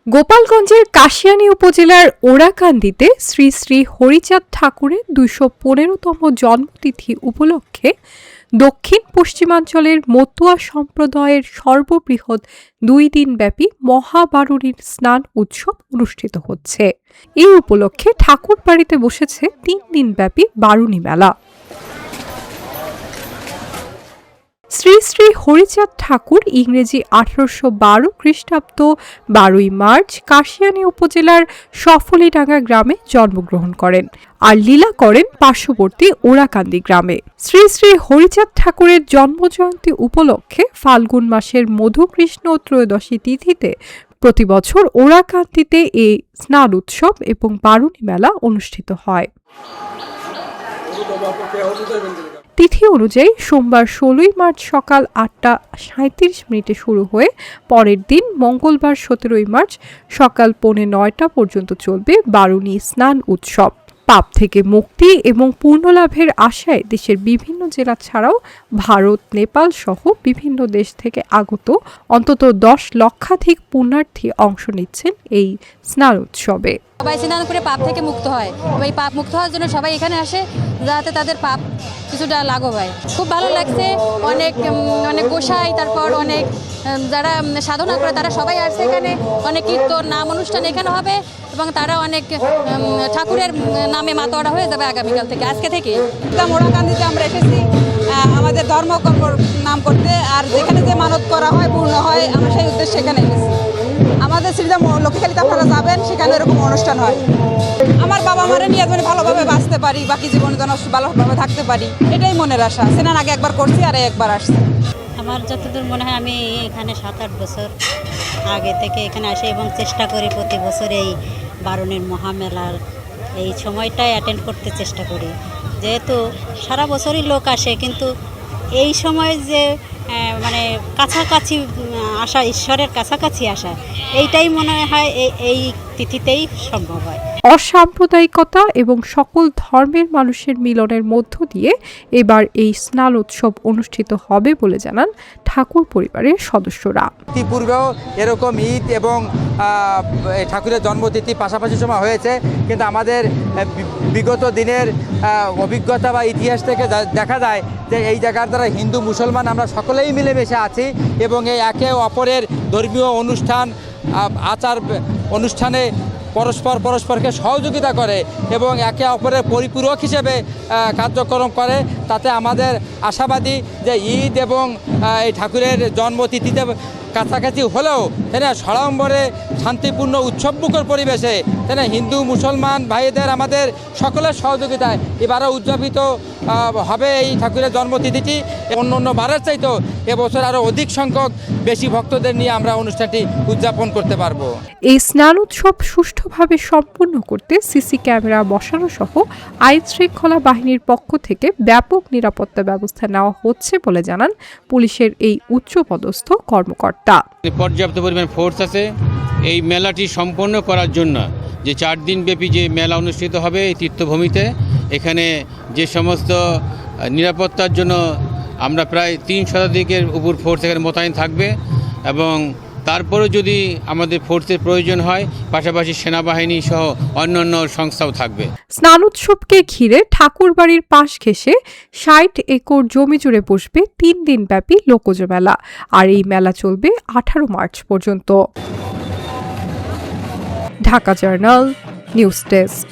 গোপালগঞ্জের কাশিয়ানী উপজেলার ওরাকান্দিতে শ্রী শ্রী হরিচাঁদ ঠাকুরের ২১৫তম জন্মতিথি উপলক্ষে দক্ষিণ পশ্চিমাঞ্চলের মতুয়া সম্প্রদায়ের সর্ববৃহৎ ২ দিনব্যাপী মহাবারুণীর স্নান উৎসব অনুষ্ঠিত হচ্ছে। এই উপলক্ষে ঠাকুর বাড়িতে বসেছে ৩ দিনব্যাপী বারুণী মেলা। শ্রী শ্রী হরিচাঁদ ঠাকুর ইংরেজি ১৮১২ খ্রিস্টাব্দ ১২ই মার্চ কাশিয়ানী উপজেলার সফলীডাঙ্গা গ্রামে জন্মগ্রহণ করেন আর লীলা করেন পার্শ্ববর্তী ওরাকান্দি গ্রামে। শ্রী শ্রী হরিচাঁদ ঠাকুরের জন্মজয়ন্তী উপলক্ষে ফাল্গুন মাসের মধুকৃষ্ণ ত্রয়োদশী তিথিতে প্রতিবছর ওরাকান্দিতে এই স্নান উৎসব এবং বারুণী মেলা অনুষ্ঠিত হয়। তিথি অনুযায়ী সোমবার ১৬ই মার্চ সকাল ৮টা৩৭ শুরু হয়ে পরের দিন মঙ্গলবার ১৭ই মার্চ সকাল ৮:৩০ পর্যন্ত চলবে বারুণী স্নান উৎসব। পাপ থেকে মুক্তি এবং পূর্ণলাভের আশায় দেশের বিভিন্ন জেলা ছাড়াও ভারত, নেপাল সহ বিভিন্ন দেশ থেকে আগত অন্তত ১০ লক্ষাধিক পুণ্যার্থী অংশ নিচ্ছেন এই স্নান উৎসবে। সবাই স্নান করে পাপ থেকে মুক্ত হয়। এই পাপ মুক্ত হওয়ার জন্য সবাই এখানে আসে, যাতে তাদের পাপ কিছুটা লাঘব হয়। খুব ভালো লাগছে। অনেক গোসাই, তারপর অনেক যারা সাধনা করে তারা সবাই আসছে এখানে। অনেক কীর্তন, নাম অনুষ্ঠান এখানে হবে এবং তারা অনেক ঠাকুরের নামে মাতোয়ারা হয়ে যাবে আগামীকাল থেকে, আজকে থেকে। ওরাকান্দিতে আমরা এসেছি আমাদের ধর্মকর্ম নাম করতে, আর যেখানে যে মানত করা হয় পূর্ণ হয়, আমরা সেই উদ্দেশ্যে এখানে এসেছি। আমাদের শ্রীরাম লক্ষ্মীকালীতে আপনারা যাবেন, সেখানে এরকম অনুষ্ঠান হয়। আমার বাবা মারা নিয়ে যেন ভালোভাবে বাঁচতে পারি, বাকি জীবন যেন ভালোভাবে থাকতে পারি, এটাই মনের আশা। সেনার আগে একবার করছি আর একবার আসছি। আমার যতদূর মনে হয় আমি এখানে ৭-৮ বছর আগে থেকে এখানে আসি এবং চেষ্টা করি প্রতি বছর এই বারুণীর মহামেলার এই সময়টাই অ্যাটেন্ড করতে চেষ্টা করি। যেহেতু সারা বছরই লোক আসে, কিন্তু এই সময় যে মানে কাছাকাছি আসা, ঈশ্বরের কাছাকাছি আসা, এইটাই মনে হয় এই তিথিতেই সম্ভব হয়। অসাম্প্রদায়িকতা এবং সকল ধর্মের মানুষের মিলনের মধ্য দিয়ে এবার এই স্নান উৎসব অনুষ্ঠিত হবে বলে জানান ঠাকুর পরিবারের সদস্যরা। পূর্বেও এরকম ঈদ এবং ঠাকুরের জন্মতিথি পাশাপাশি সময় হয়েছে, কিন্তু আমাদের বিগত দিনের অভিজ্ঞতা বা ইতিহাস থেকে দেখা যায় যে এই জায়গার দ্বারা হিন্দু মুসলমান আমরা সকলেই মিলেমিশে আছি এবং এই একে অপরের ধর্মীয় অনুষ্ঠান, আচার অনুষ্ঠানে পরস্পরকে সহযোগিতা করে এবং একে অপরের পরিপূরক হিসেবে কার্যক্রম করে। তাতে আমাদের আশাবাদী যে ঈদ এবং এই ঠাকুরের জন্মতিথিতে কাছাকাছি হলেও সড়ম্বরে শান্তিপূর্ণ উৎসবমুখর পরিবেশে হিন্দু মুসলমান ভাইদের আমাদের সকলের সহযোগিতায় এবারও উদযাপিত হবে এই ঠাকুরের জন্মতিথিটি। অন্য বারের চাইতেও এবছর আরও অধিক সংখ্যক বেশি ভক্তদের নিয়ে আমরা অনুষ্ঠানটি উদযাপন করতে পারবো। এই স্নান উৎসব সুষ্ঠুভাবে সম্পূর্ণ করতে সিসি ক্যামেরা বসানো সহ আইন শৃঙ্খলা বাহিনীর পক্ষ থেকে ব্যাপক নিরাপত্তা ব্যবস্থা নেওয়া হচ্ছে বলে জানান পুলিশের এই উচ্চপদস্থ কর্মকর্তা। পর্যাপ্ত পরিমাণ ফোর্স আছে এই মেলাটি সম্পন্ন করার জন্য। যে 4 দিন ব্যাপী যে মেলা অনুষ্ঠিত হবে এই তীর্থভূমিতে, এখানে যে সমস্ত নিরাপত্তার জন্য আমরা প্রায় 3 শতাধিকের উপর ফোর্স এখানে মোতায়েন থাকবে এবং তারপরেও যদি আমাদের ফোর্সের প্রয়োজন হয় পাশাপাশি সেনাবাহিনী সহ অন্যান্য সংস্থাও থাকবে। স্নান উৎসবকে ঘিরে ঠাকুরবাড়ির পাশ ঘেঁষে ৬০ একর জমি জুড়ে বসবে 3 দিন ব্যাপী লোকজ মেলা, আর এই মেলা চলবে 18 মার্চ পর্যন্ত। Dhaka journal news desk.